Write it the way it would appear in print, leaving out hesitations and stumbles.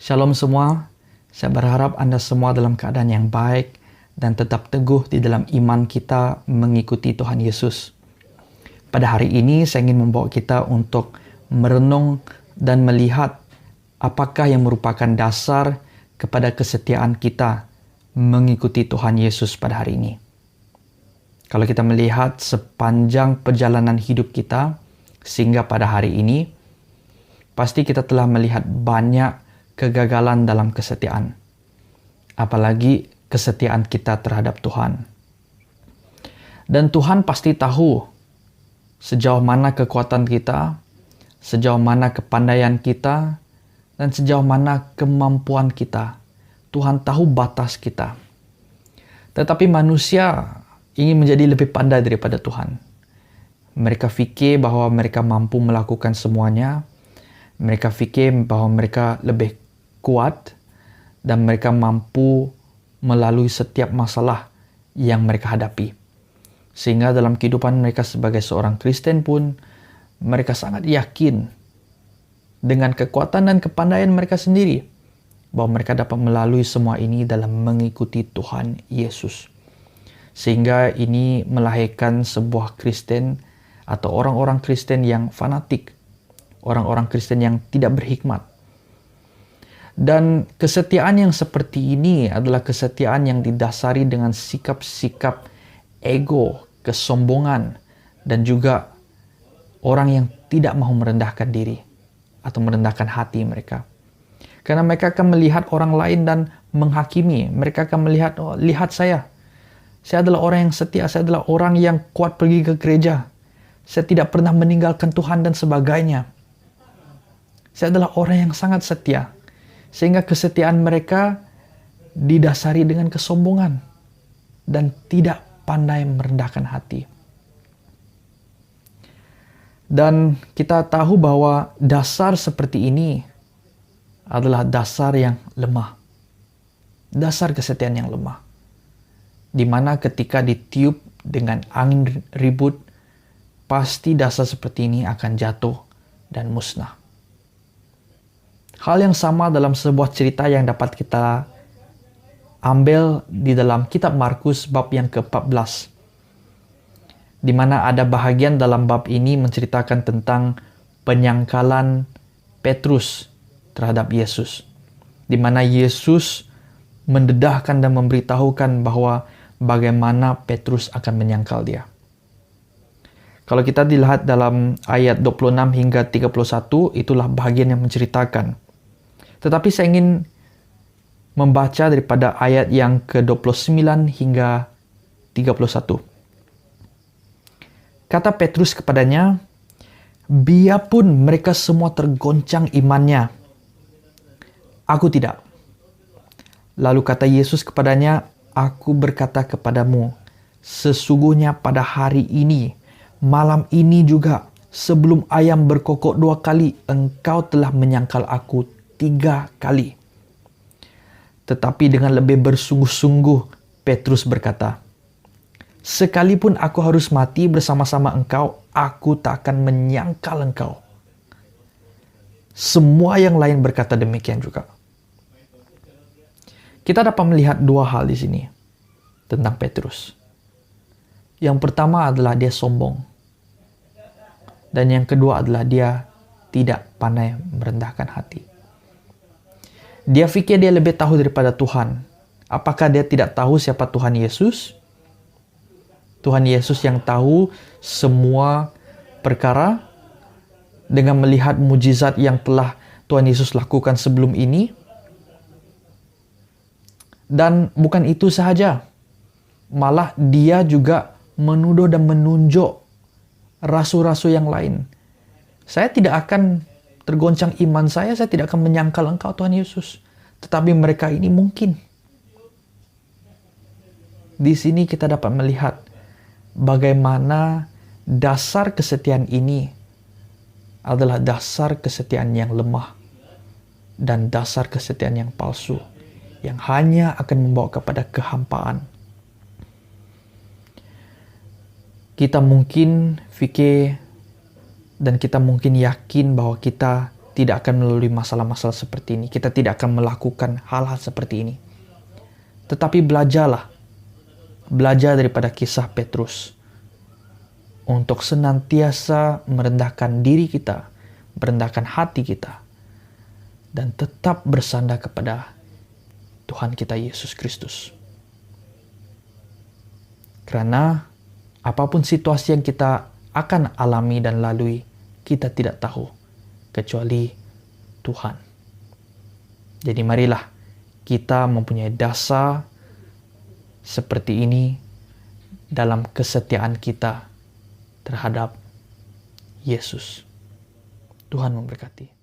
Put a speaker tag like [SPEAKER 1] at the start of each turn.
[SPEAKER 1] Shalom semua, saya berharap Anda semua dalam keadaan yang baik dan tetap teguh di dalam iman kita mengikuti Tuhan Yesus. Pada hari ini saya ingin membawa kita untuk merenung dan melihat apakah yang merupakan dasar kepada kesetiaan kita mengikuti Tuhan Yesus pada hari ini. Kalau kita melihat sepanjang perjalanan hidup kita sehingga pada hari ini, pasti kita telah melihat banyak kegagalan dalam kesetiaan. Apalagi kesetiaan kita terhadap Tuhan. Dan Tuhan pasti tahu sejauh mana kekuatan kita, sejauh mana kepandaian kita, dan sejauh mana kemampuan kita. Tuhan tahu batas kita. Tetapi manusia ingin menjadi lebih pandai daripada Tuhan. Mereka fikir bahwa mereka mampu melakukan semuanya. Mereka fikir bahwa mereka lebih kuat dan mereka mampu melalui setiap masalah yang mereka hadapi. Sehingga dalam kehidupan mereka sebagai seorang Kristen pun, mereka sangat yakin dengan kekuatan dan kepandaian mereka sendiri bahwa mereka dapat melalui semua ini dalam mengikuti Tuhan Yesus. Sehingga ini melahirkan sebuah Kristen atau orang-orang Kristen yang fanatik, orang-orang Kristen yang tidak berhikmat. Dan kesetiaan yang seperti ini adalah kesetiaan yang didasari dengan sikap-sikap ego, kesombongan, dan juga orang yang tidak mau merendahkan diri atau merendahkan hati mereka. Karena mereka akan melihat orang lain dan menghakimi. Mereka akan melihat, oh, lihat saya adalah orang yang setia, saya adalah orang yang kuat pergi ke gereja. Saya tidak pernah meninggalkan Tuhan dan sebagainya. Saya adalah orang yang sangat setia. Sehingga kesetiaan mereka didasari dengan kesombongan dan tidak pandai merendahkan hati. Dan kita tahu bahwa dasar seperti ini adalah dasar yang lemah. Dasar kesetiaan yang lemah. Di mana ketika ditiup dengan angin ribut, pasti dasar seperti ini akan jatuh dan musnah. Hal yang sama dalam sebuah cerita yang dapat kita ambil di dalam kitab Markus bab yang ke-14. Di mana ada bahagian dalam bab ini menceritakan tentang penyangkalan Petrus terhadap Yesus. Di mana Yesus mendedahkan dan memberitahukan bahwa bagaimana Petrus akan menyangkal dia. Kalau kita dilihat dalam ayat 26 hingga 31, itulah bahagian yang menceritakan. Tetapi saya ingin membaca daripada ayat yang ke-29 hingga 31. Kata Petrus kepadanya, "Biarpun mereka semua tergoncang imannya, aku tidak." Lalu kata Yesus kepadanya, "Aku berkata kepadamu, sesungguhnya pada hari ini, malam ini juga, sebelum ayam berkokok 2 kali, engkau telah menyangkal aku 3 kali." Tetapi dengan lebih bersungguh-sungguh, Petrus berkata, "Sekalipun aku harus mati bersama-sama engkau, aku tak akan menyangkal engkau." Semua yang lain berkata demikian juga. Kita dapat melihat 2 hal di sini tentang Petrus. Yang pertama adalah dia sombong. Dan yang kedua adalah dia tidak pandai merendahkan hati. Dia fikir dia lebih tahu daripada Tuhan. Apakah dia tidak tahu siapa Tuhan Yesus? Tuhan Yesus yang tahu semua perkara dengan melihat mujizat yang telah Tuhan Yesus lakukan sebelum ini. Dan bukan itu sahaja. Malah dia juga menuduh dan menunjuk rasul-rasul yang lain. Saya tidak akan tergoncang iman saya tidak akan menyangkal engkau Tuhan Yesus. Tetapi mereka ini mungkin. Di sini kita dapat melihat bagaimana dasar kesetiaan ini adalah dasar kesetiaan yang lemah dan dasar kesetiaan yang palsu yang hanya akan membawa kepada kehampaan. Kita mungkin fikir dan kita mungkin yakin bahwa kita tidak akan melalui masalah-masalah seperti ini. Kita tidak akan melakukan hal-hal seperti ini. Tetapi belajarlah. Belajar daripada kisah Petrus. Untuk senantiasa merendahkan diri kita. Merendahkan hati kita. Dan tetap bersandar kepada Tuhan kita Yesus Kristus. Karena apapun situasi yang kita akan alami dan lalui, kita tidak tahu kecuali Tuhan. Jadi marilah kita mempunyai dasar seperti ini dalam kesetiaan kita terhadap Yesus. Tuhan memberkati.